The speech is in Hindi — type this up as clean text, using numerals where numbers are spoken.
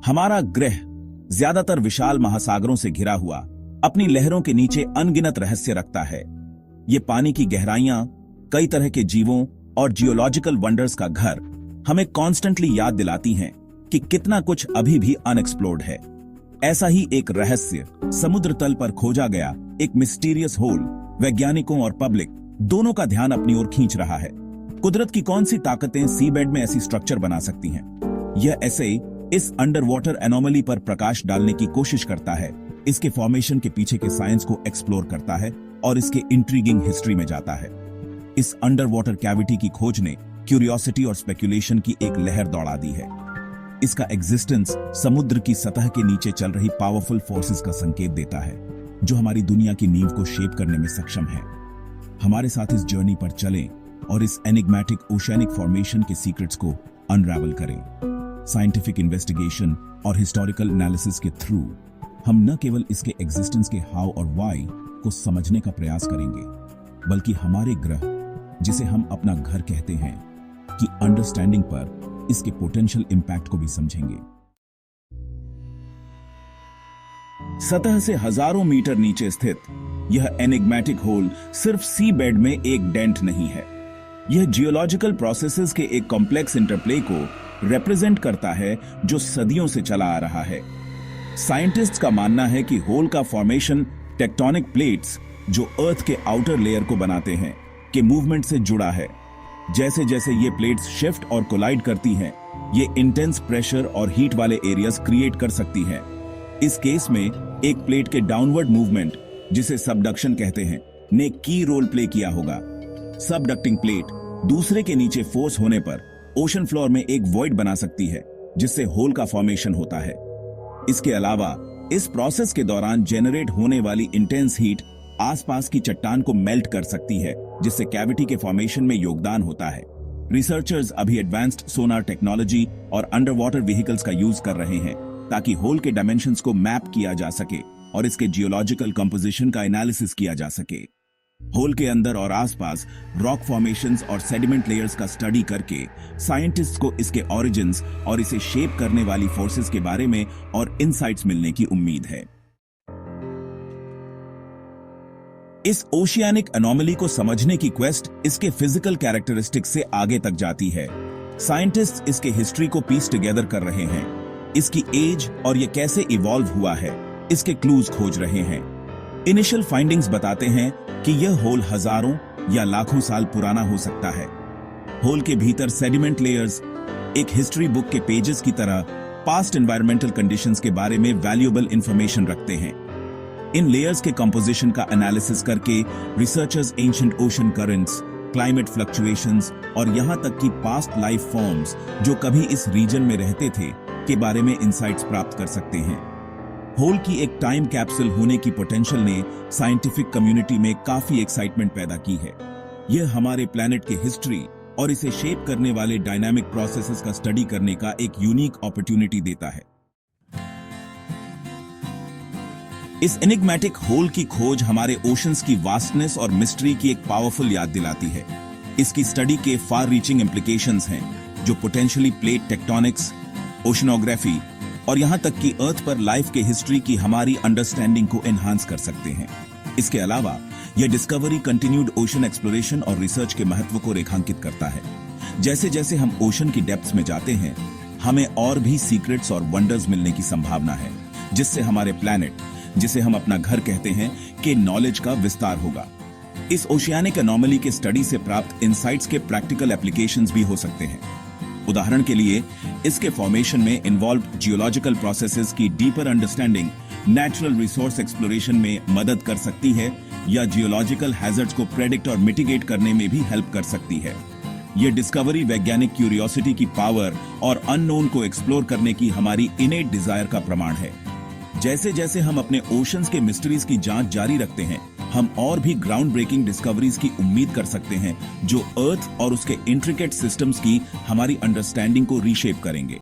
हमारा ग्रह ज्यादातर विशाल महासागरों से घिरा हुआ अपनी लहरों के नीचे अनगिनत रहस्य रखता है। ये पानी की गहराइयां, कई तरह के जीवों और जियोलॉजिकल वंडर्स का घर हमें कॉन्स्टेंटली याद दिलाती हैं कि कितना कुछ अभी भी अनएक्सप्लोर्ड है। ऐसा ही एक रहस्य समुद्र तल पर खोजा गया एक मिस्टीरियस होल वैज्ञानिकों और पब्लिक दोनों का ध्यान अपनी ओर खींच रहा है। कुदरत की कौन सी ताकतें सी बेड में ऐसी स्ट्रक्चर बना सकती हैं? यह ऐसे इस अंडर वाटर एनोमली पर प्रकाश डालने की कोशिश करता है, इसके फॉर्मेशन के पीछे के साइंस को एक्सप्लोर करता है और इसके इंट्रीगिंग हिस्ट्री में जाता है। इस अंडर वाटर कैविटी की खोज ने क्यूरियोसिटी और स्पेकुलेशन की एक लहर दौड़ा दी है। इसका एग्जिस्टेंस समुद्र की सतह के नीचे चल रही पावरफुल फोर्सेस का संकेत देता है, जो हमारी दुनिया की नींव को शेप करने में सक्षम है। हमारे साथ इस जर्नी पर चलें और इस एनिग्मेटिक ओशियनिक फॉर्मेशन के सीक्रेट्स को अनरावल करें। साइंटिफिक इन्वेस्टिगेशन और हिस्टोरिकल एनालिसिस के थ्रू हम न केवल इसके एग्जिस्टेंस के हाउ और व्हाई को समझने का प्रयास करेंगे, बल्कि हमारे ग्रह, जिसे हम अपना घर कहते हैं, की अंडरस्टैंडिंग पर इसके पोटेंशियल इंपैक्ट को भी समझेंगे। सतह से हजारों मीटर नीचे स्थित यह एनिग्मेटिक होल सिर्फ सी बेड में एक डेंट नहीं है। यह जियोलॉजिकल प्रोसेसेस के एक कॉम्प्लेक्स इंटरप्ले को रिप्रेजेंट करता है जो सदियों से चला आ रहा है। साइंटिस्ट्स का मानना है कि होल का फॉर्मेशन टेक्टोनिक प्लेट्स, जो अर्थ के आउटर लेयर को बनाते हैं, के मूवमेंट से जुड़ा है। जैसे जैसे ये प्लेट्स शिफ्ट और कोलाइड करती हैं, ये इंटेंस प्रेशर और हीट वाले एरियाज क्रिएट कर सकती हैं। इस केस में एक प्लेट के डाउनवर्ड मूवमेंट, जिसे सबडक्शन कहते हैं, ने की रोल प्ले किया होगा। सबडक्टिंग प्लेट दूसरे के नीचे फोर्स होने पर ओशन फ्लोर में एक वॉइड बना सकती है, जिससे होल का फॉर्मेशन होता है। इसके अलावा इस प्रोसेस के दौरान जेनरेट होने वाली इंटेंस हीट आसपास की चट्टान को मेल्ट कर सकती है, जिससे कैविटी के फॉर्मेशन में योगदान होता है। रिसर्चर्स अभी एडवांस्ड सोनार टेक्नोलॉजी और अंडर वाटर व्हीकल्स का यूज कर रहे हैं, ताकि होल के डायमेंशंस को मैप किया जा सके और इसके जियोलॉजिकल कंपोजिशन का एनालिसिस किया जा सके। होल के अंदर और आसपास रॉक फॉर्मेशंस और सेडिमेंट लेयर्स का स्टडी करके साइंटिस्ट्स को इसके ओरिजिन्स और इसे शेप करने वाली फोर्सेस के बारे में और इनसाइट्स मिलने की उम्मीद है। इस ओशियानिक एनोमली को समझने की क्वेस्ट इसके फिजिकल कैरेक्टरिस्टिक्स से आगे तक जाती है। साइंटिस्ट्स इसके हिस्ट्री को पीस टुगेदर कर रहे हैं, इसकी एज और यह कैसे इवॉल्व हुआ है, इसके क्लूज खोज रहे हैं। इनिशियल फाइंडिंग्स बताते हैं कि यह होल हजारों या लाखों साल पुराना हो सकता है। होल के भीतर सेडिमेंट लेयर्स एक हिस्ट्री बुक के पेजेस की तरह पास्ट एनवायरमेंटल कंडीशंस के बारे में वैल्यूएबल इंफॉर्मेशन रखते हैं। इन लेयर्स के कंपोजिशन का एनालिसिस करके researchers ancient ocean currents, climate fluctuations और यहां तक कि पास्ट लाइफ फॉर्म्स जो कभी इस रीजन में रहते थे के बारे में इंसाइट्स प्राप्त कर सकते हैं। होल की एक टाइम कैप्सूल होने की पोटेंशियल ने साइंटिफिक कम्युनिटी में काफी एक्साइटमेंट पैदा की है। यह हमारे प्लैनेट की हिस्ट्री और इसे शेप करने वाले डायनामिक प्रोसेसेस का स्टडी करने का एक यूनिक अपॉर्चुनिटी देता है। इस एनिग्मेटिक होल की खोज हमारे ओशंस की वास्टनेस और मिस्ट्री की एक पावरफुल याद दिलाती है। इसकी स्टडी के फार रीचिंग इम्प्लीकेशंस हैं, जो पोटेंशियली प्लेट टेक्टोनिक्स, ओशनोग्राफी और यहां तक कि अर्थ पर लाइफ के हिस्ट्री की हमारी अंडरस्टैंडिंग को एनहांस कर सकते हैं। इसके अलावा यह डिस्कवरी कंटिन्यूड ओशन एक्सप्लोरेशन और रिसर्च के महत्व को रेखांकित करता है। जैसे जैसे हम ओशन की डेप्थ्स में जाते हैं, हमें और भी सीक्रेट्स और वंडर्स मिलने की संभावना है, जिससे हमारे प्लैनेट, जिसे हम अपना घर कहते हैं, के नॉलेज का विस्तार होगा। इस ओशियानिक एनोमली के स्टडी से प्राप्त इनसाइट्स के प्रैक्टिकल एप्लीकेशंस भी हो सकते हैं। उदाहरण के लिए, इसके फॉर्मेशन में इन्वॉल्व्ड जियोलॉजिकल प्रोसेसेस की deeper understanding natural resource exploration में मदद कर सकती है, या जियोलॉजिकल हैजर्ड्स को प्रेडिक्ट और मिटिगेट करने में भी हेल्प कर सकती है। यह डिस्कवरी वैज्ञानिक क्यूरियोसिटी की पावर और अननोन को एक्सप्लोर करने की हमारी इनेट डिजायर का प्रमाण है। जैसे जैसे हम अपने ओशंस के मिस्ट्रीज की जांच जारी रखते हैं, हम और भी ग्राउंड ब्रेकिंग डिस्कवरीज की उम्मीद कर सकते हैं, जो अर्थ और उसके इंट्रिकेट सिस्टम्स की हमारी अंडरस्टैंडिंग को रीशेप करेंगे।